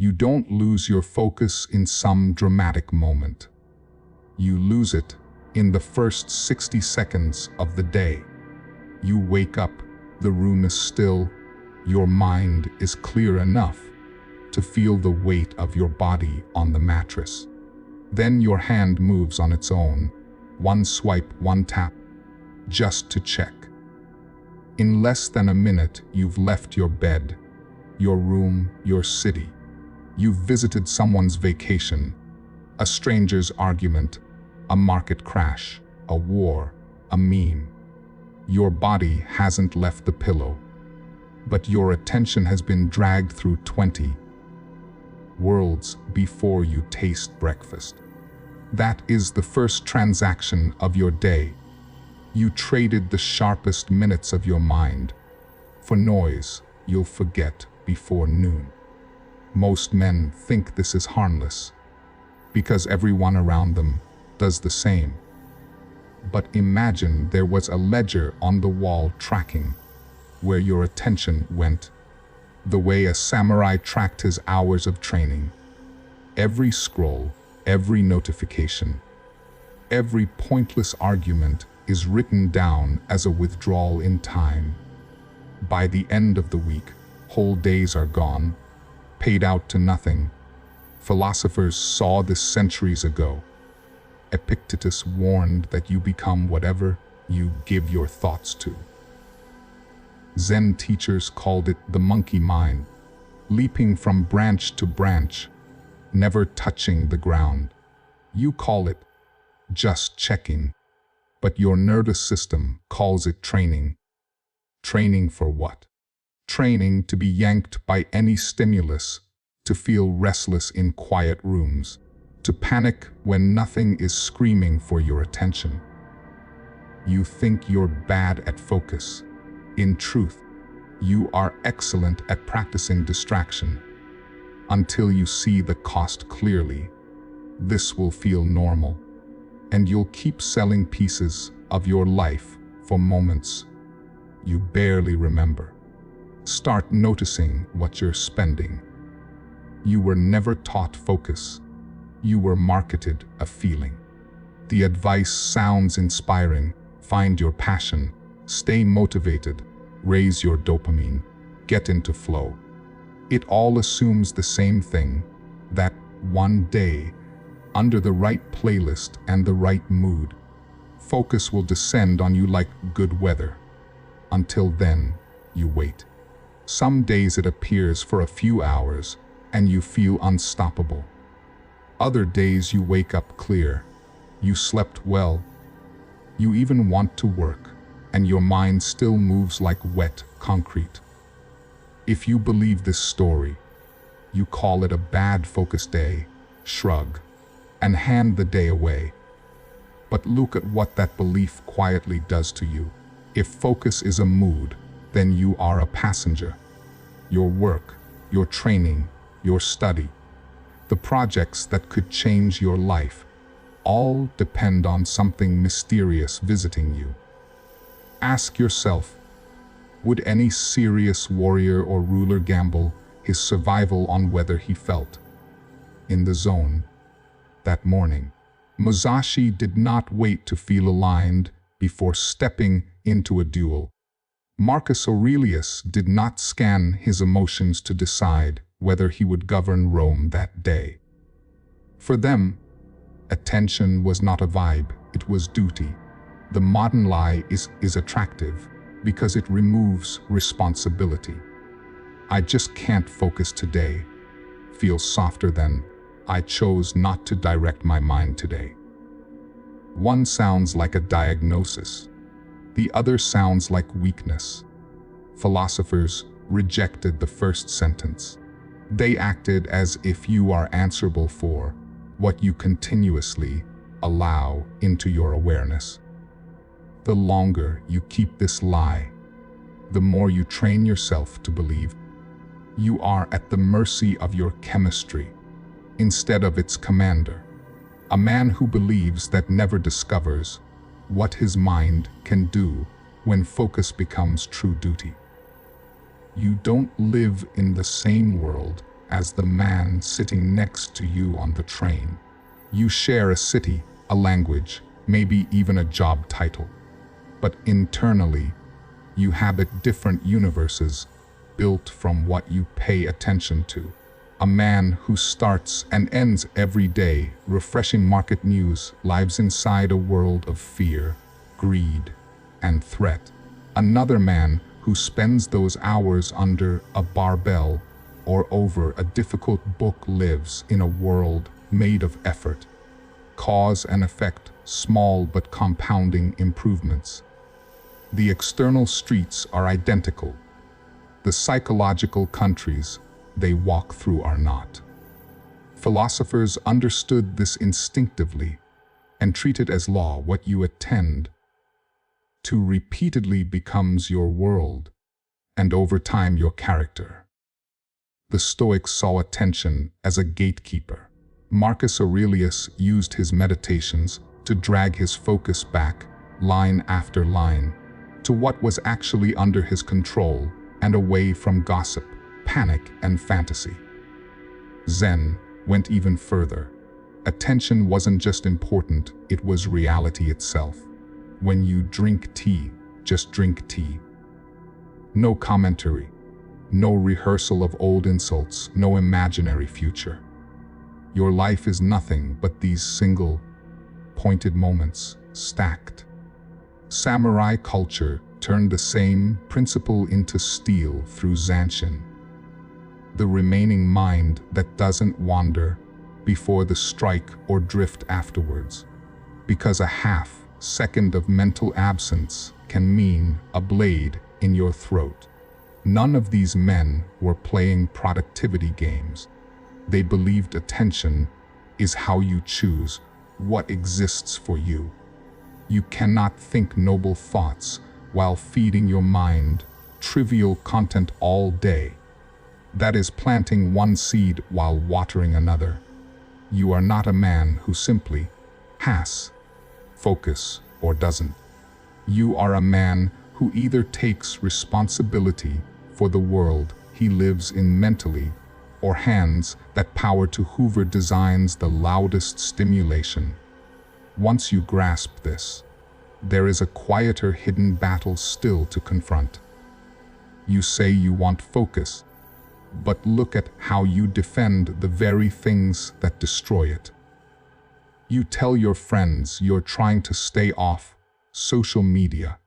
You don't lose your focus in some dramatic moment. You lose it in the first 60 seconds of the day. You wake up, the room is still, your mind is clear enough to feel the weight of your body on the mattress. Then your hand moves on its own, one swipe, one tap, just to check. In less than a minute, you've left your bed, your room, your city. You've visited someone's vacation, a stranger's argument, a market crash, a war, a meme. Your body hasn't left the pillow, but your attention has been dragged through 20 worlds before you taste breakfast. That is the first transaction of your day. You traded the sharpest minutes of your mind for noise you'll forget before noon. Most men think this is harmless because everyone around them does the same. But imagine there was a ledger on the wall tracking where your attention went, the way a samurai tracked his hours of training. Every scroll, every notification, every pointless argument is written down as a withdrawal in time. By the end of the week, whole days are gone, paid out to nothing. Philosophers saw this centuries ago. Epictetus warned that you become whatever you give your thoughts to. Zen teachers called it the monkey mind, leaping from branch to branch, never touching the ground. You call it just checking, but your nervous system calls it training. Training for what? Training to be yanked by any stimulus, to feel restless in quiet rooms, to panic when nothing is screaming for your attention. You think you're bad at focus. In truth, you are excellent at practicing distraction. Until you see the cost clearly, this will feel normal, and you'll keep selling pieces of your life for moments you barely remember. Start noticing what you're spending. You were never taught focus. You were marketed a feeling. The advice sounds inspiring. Find your passion, stay motivated, raise your dopamine, get into flow. It all assumes the same thing, that one day, under the right playlist and the right mood, focus will descend on you like good weather. Until then, you wait. Some days it appears for a few hours and you feel unstoppable. Other days you wake up clear. You slept well. You even want to work, and your mind still moves like wet concrete. If you believe this story, you call it a bad focus day, shrug, and hand the day away. But look at what that belief quietly does to you. If focus is a mood, then you are a passenger. Your work, your training, your study, the projects that could change your life, all depend on something mysterious visiting you. Ask yourself, would any serious warrior or ruler gamble his survival on whether he felt in the zone? That morning, Musashi did not wait to feel aligned before stepping into a duel. Marcus Aurelius did not scan his emotions to decide whether he would govern Rome that day. For them, attention was not a vibe, it was duty. The modern lie is attractive because it removes responsibility. I just can't focus today feels softer than I chose not to direct my mind today. One sounds like a diagnosis. The other sounds like weakness. Philosophers rejected the first sentence. They acted as if you are answerable for what you continuously allow into your awareness. The longer you keep this lie, the more you train yourself to believe you are at the mercy of your chemistry instead of its commander. A man who believes that never discovers what his mind can do when focus becomes true duty. You don't live in the same world as the man sitting next to you on the train. You share a city, a language, maybe even a job title. But internally, you habit different universes built from what you pay attention to. A man who starts and ends every day refreshing market news lives inside a world of fear, greed, and threat. Another man who spends those hours under a barbell or over a difficult book lives in a world made of effort, cause and effect, small but compounding improvements. The external streets are identical. The psychological countries they walk through are not. Philosophers understood this instinctively and treated as law. What you attend to repeatedly becomes your world, and over time your character. The Stoics saw attention as a gatekeeper. Marcus Aurelius used his meditations to drag his focus back, line after line, to what was actually under his control and away from gossip, panic, and fantasy. Zen went even further. Attention wasn't just important, it was reality itself. When you drink tea, just drink tea. No commentary, no rehearsal of old insults, no imaginary future. Your life is nothing but these single, pointed moments, stacked. Samurai culture turned the same principle into steel through Zanshin. The remaining mind that doesn't wander before the strike or drift afterwards, because a half-second of mental absence can mean a blade in your throat. None of these men were playing productivity games. They believed attention is how you choose what exists for you. You cannot think noble thoughts while feeding your mind trivial content all day. That is planting one seed while watering another. You are not a man who simply has focus or doesn't. You are a man who either takes responsibility for the world he lives in mentally, or hands that power to Hoover designs the loudest stimulation. Once you grasp this, there is a quieter hidden battle still to confront. You say you want focus, but look at how you defend the very things that destroy it. You tell your friends you're trying to stay off social media,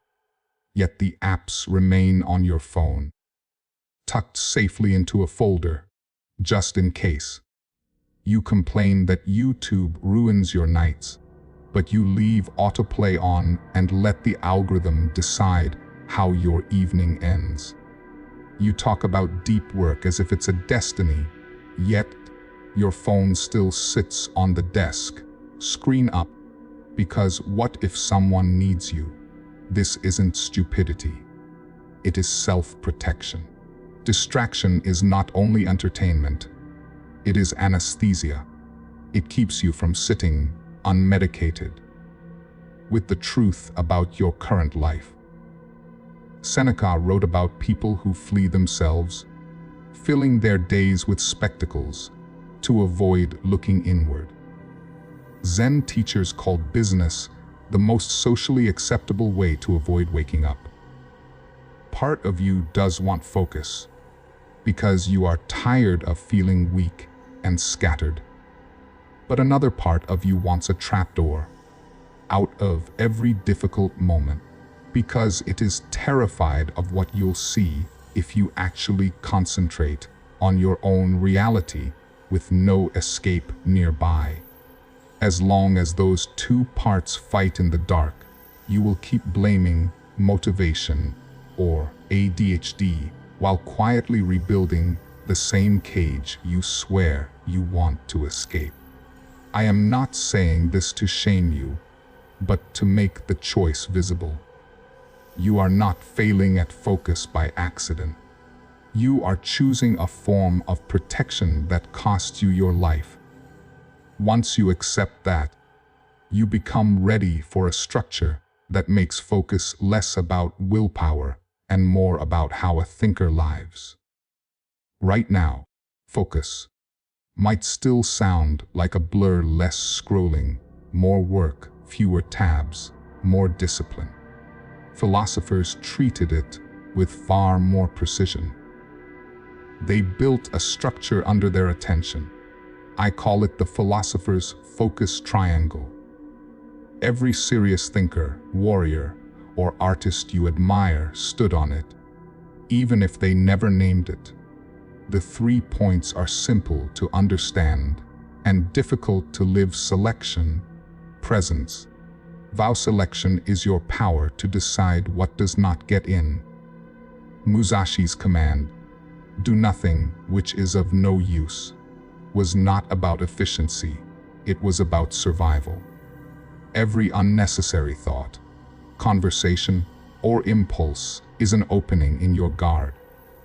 yet the apps remain on your phone, tucked safely into a folder, just in case. You complain that YouTube ruins your nights, but you leave autoplay on and let the algorithm decide how your evening ends. You talk about deep work as if it's a destiny, yet your phone still sits on the desk, screen up, because what if someone needs you? This isn't stupidity. It is self-protection. Distraction is not only entertainment, it is anesthesia. It keeps you from sitting unmedicated with the truth about your current life. Seneca wrote about people who flee themselves, filling their days with spectacles to avoid looking inward. Zen teachers called business the most socially acceptable way to avoid waking up. Part of you does want focus, because you are tired of feeling weak and scattered. But another part of you wants a trapdoor out of every difficult moment, because it is terrified of what you'll see if you actually concentrate on your own reality with no escape nearby. As long as those two parts fight in the dark, you will keep blaming motivation or ADHD while quietly rebuilding the same cage you swear you want to escape. I am not saying this to shame you, but to make the choice visible. You are not failing at focus by accident. You are choosing a form of protection that costs you your life. Once you accept that, you become ready for a structure that makes focus less about willpower and more about how a thinker lives. Right now, focus, might still sound like a blur, less scrolling, more work, fewer tabs, more discipline. Philosophers treated it with far more precision. They built a structure under their attention. I call it the philosopher's focus triangle. Every serious thinker, warrior, or artist you admire stood on it, even if they never named it. The 3 points are simple to understand and difficult to live: selection, presence. Vow selection is your power to decide what does not get in. Musashi's command, "Do nothing which is of no use," was not about efficiency, it was about survival. Every unnecessary thought, conversation, or impulse is an opening in your guard.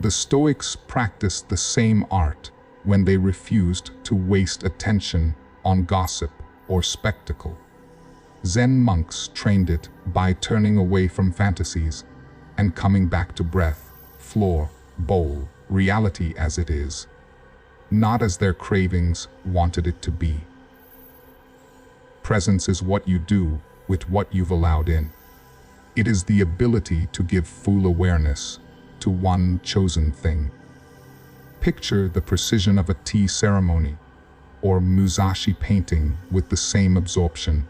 The Stoics practiced the same art when they refused to waste attention on gossip or spectacle. Zen monks trained it by turning away from fantasies and coming back to breath, floor, bowl, reality as it is, not as their cravings wanted it to be. Presence is what you do with what you've allowed in. It is the ability to give full awareness to one chosen thing. Picture the precision of a tea ceremony or Musashi painting with the same absorption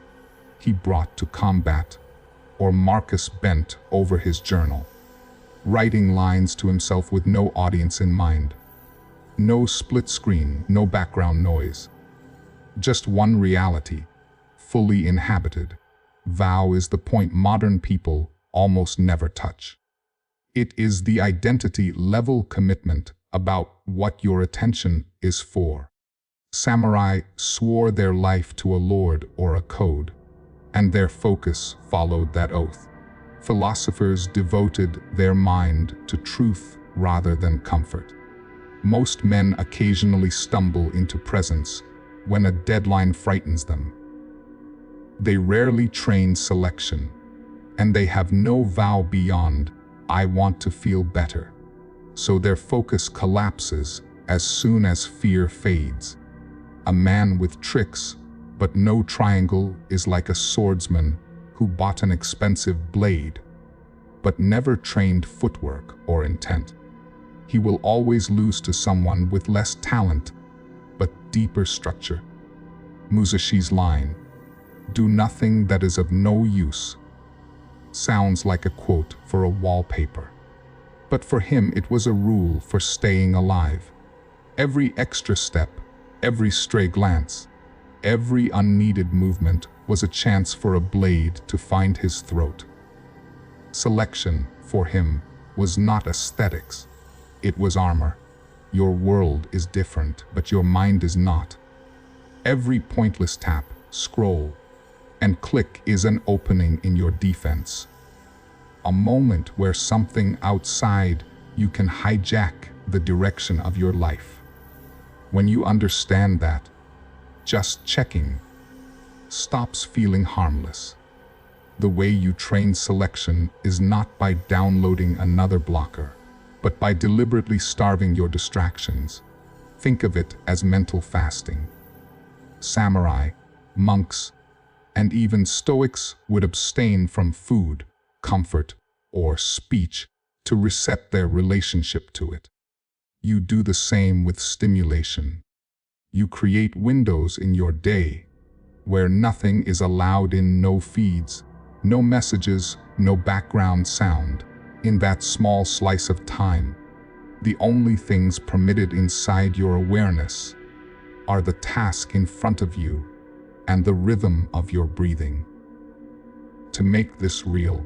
he brought to combat, or Marcus bent over his journal, writing lines to himself with no audience in mind. No split screen, no background noise. Just one reality, fully inhabited. Vow is the point modern people almost never touch. It is the identity-level commitment about what your attention is for. Samurai swore their life to a lord or a code, and their focus followed that oath. Philosophers devoted their mind to truth rather than comfort. Most men occasionally stumble into presence when a deadline frightens them. They rarely train selection, and they have no vow beyond, "I want to feel better." So their focus collapses as soon as fear fades. A man with tricks but no triangle is like a swordsman who bought an expensive blade but never trained footwork or intent. He will always lose to someone with less talent but deeper structure. Musashi's line, "Do nothing that is of no use," sounds like a quote for a wallpaper. But for him it was a rule for staying alive. Every extra step, every stray glance, every unneeded movement was a chance for a blade to find his throat. Selection, for him, was not aesthetics. It was armor. Your world is different, but your mind is not. Every pointless tap, scroll, and click is an opening in your defense. A moment where something outside you can hijack the direction of your life. When you understand that, just checking stops feeling harmless. The way you train selection is not by downloading another blocker, but by deliberately starving your distractions. Think of it as mental fasting. Samurai, monks, and even Stoics would abstain from food, comfort, or speech to reset their relationship to it. You do the same with stimulation. You create windows in your day where nothing is allowed in, no feeds, no messages, no background sound. In that small slice of time, the only things permitted inside your awareness are the task in front of you and the rhythm of your breathing. To make this real,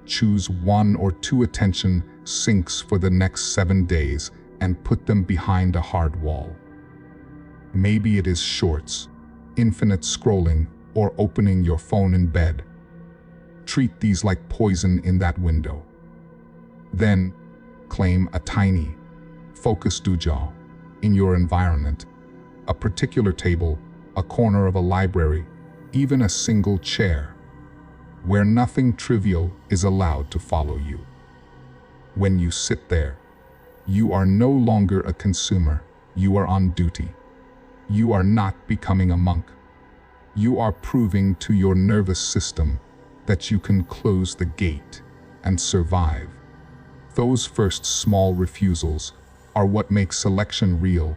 choose 1 or 2 attention sinks for the next 7 days and put them behind a hard wall. Maybe it is shorts, infinite scrolling, or opening your phone in bed. Treat these like poison in that window. Then, claim a tiny, focused dojo in your environment, a particular table, a corner of a library, even a single chair, where nothing trivial is allowed to follow you. When you sit there, you are no longer a consumer, You are on duty. You are not becoming a monk. You are proving to your nervous system that you can close the gate and survive. Those first small refusals are what make selection real,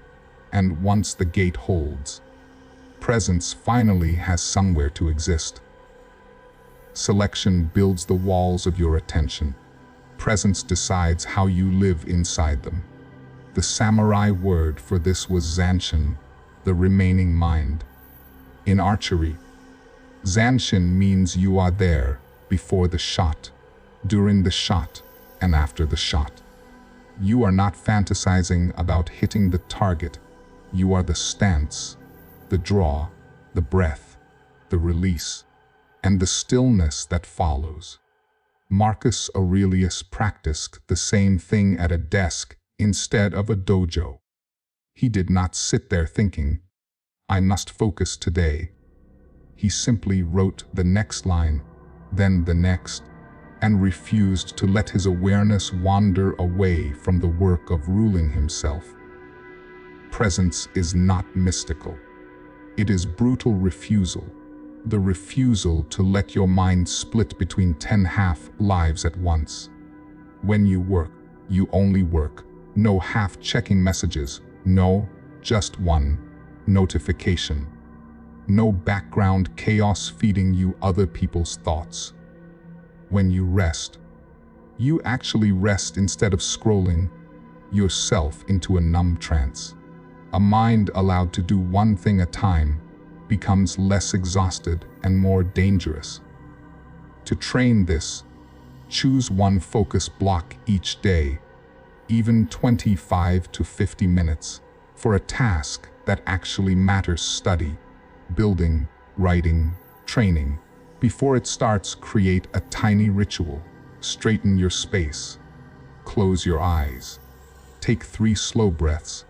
and once the gate holds, presence finally has somewhere to exist. Selection builds the walls of your attention. Presence decides how you live inside them. The samurai word for this was zanshin, the remaining mind. In archery, zanshin means you are there before the shot, during the shot, and after the shot. You are not fantasizing about hitting the target. You are the stance, the draw, the breath, the release, and the stillness that follows. Marcus Aurelius practiced the same thing at a desk instead of a dojo. He did not sit there thinking, "I must focus today." He simply wrote the next line, then the next, and refused to let his awareness wander away from the work of ruling himself. Presence is not mystical. It is brutal refusal. The refusal to let your mind split between 10 half-lives at once. When you work, you only work. No half-checking messages. No, just one notification. No background chaos feeding you other people's thoughts. When you rest, you actually rest instead of scrolling yourself into a numb trance. A mind allowed to do one thing at a time becomes less exhausted and more dangerous. To train this, choose one focus block each day, even 25 to 50 minutes, for a task that actually matters: study, building, writing, training. Before it starts, create a tiny ritual. Straighten your space. Close your eyes. Take 3 slow breaths.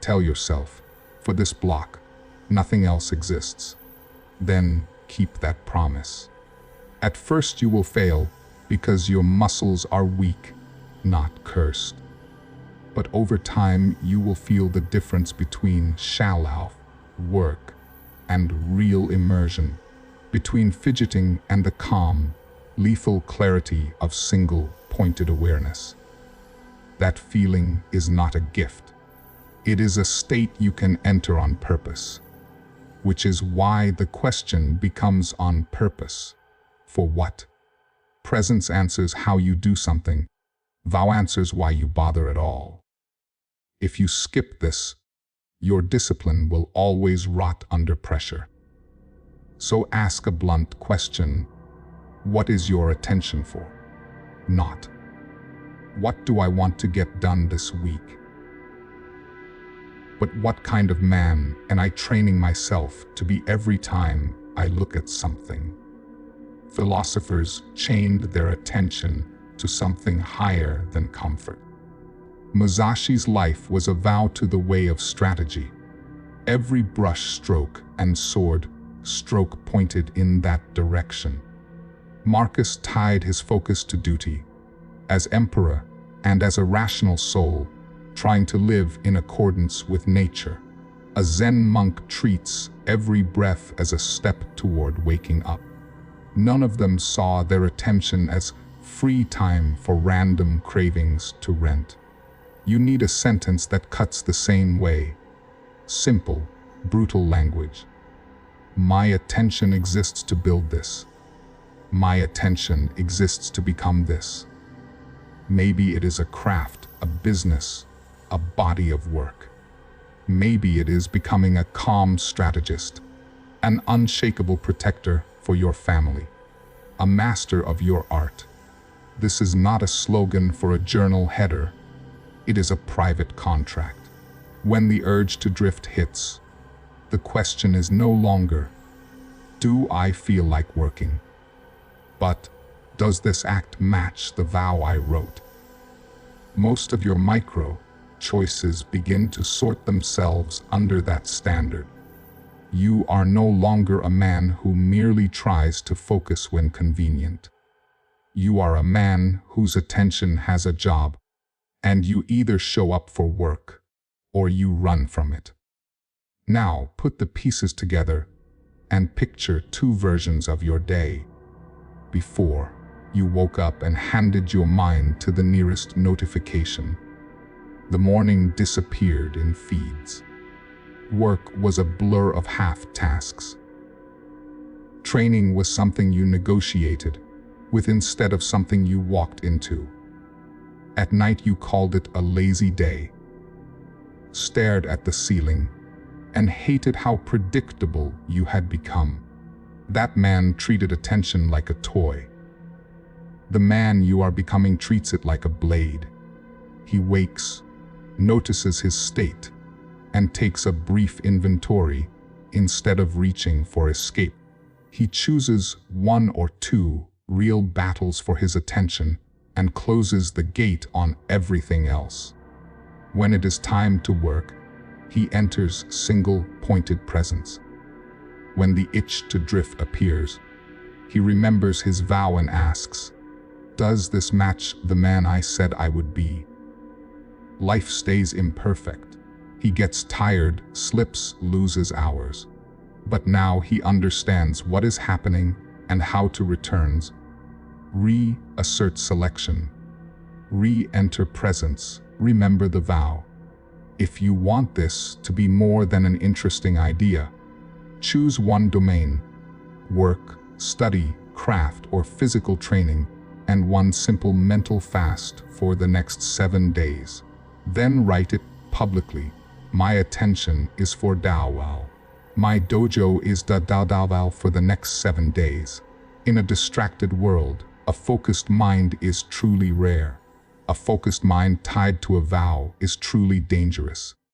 Tell yourself, for this block, nothing else exists. Then keep that promise. At first you will fail because your muscles are weak, not cursed. But over time you will feel the difference between shallow work and real immersion, between fidgeting and the calm, lethal clarity of single-pointed awareness. That feeling is not a gift. It is a state you can enter on purpose. Which is why the question becomes on purpose. For what? Presence answers how you do something. Vow answers why you bother at all. If you skip this, your discipline will always rot under pressure. So ask a blunt question. What is your attention for? Not, what do I want to get done this week? But what kind of man am I training myself to be every time I look at something? Philosophers chained their attention to something higher than comfort. Musashi's life was a vow to the way of strategy. Every brush stroke and sword stroke pointed in that direction. Marcus tied his focus to duty. As emperor and as a rational soul, trying to live in accordance with nature. A Zen monk treats every breath as a step toward waking up. None of them saw their attention as free time for random cravings to rent. You need a sentence that cuts the same way. Simple, brutal language. My attention exists to build this. My attention exists to become this. Maybe it is a craft, a business, a body of work. Maybe it is becoming a calm strategist, an unshakable protector for your family, a master of your art. This is not a slogan for a journal header. It is a private contract. When the urge to drift hits, the question is no longer, do I feel like working? But, does this act match the vow I wrote? Most of your micro choices begin to sort themselves under that standard. You are no longer a man who merely tries to focus when convenient. You are a man whose attention has a job, and you either show up for work or you run from it. Now put the pieces together and picture two versions of your day. Before, you woke up and handed your mind to the nearest notification. The morning disappeared in feeds. Work was a blur of half tasks. Training was something you negotiated with instead of something you walked into. At night you called it a lazy day, stared at the ceiling, and hated how predictable you had become. That man treated attention like a toy. The man you are becoming treats it like a blade. He wakes, notices his state, and takes a brief inventory instead of reaching for escape. He chooses one or two real battles for his attention and closes the gate on everything else. When it is time to work, he enters single-pointed presence. When the itch to drift appears, he remembers his vow and asks, "Does this match the man I said I would be?" Life stays imperfect. He gets tired, slips, loses hours. But now he understands what is happening and how to return. Reassert selection. Re-enter presence. Remember the vow. If you want this to be more than an interesting idea, choose one domain: work, study, craft, or physical training, and one simple mental fast for the next 7 days. Then write it publicly. My attention is for Dao. My dojo is da Dao for the next 7 days. In a distracted world, a focused mind is truly rare. A focused mind tied to a vow is truly dangerous.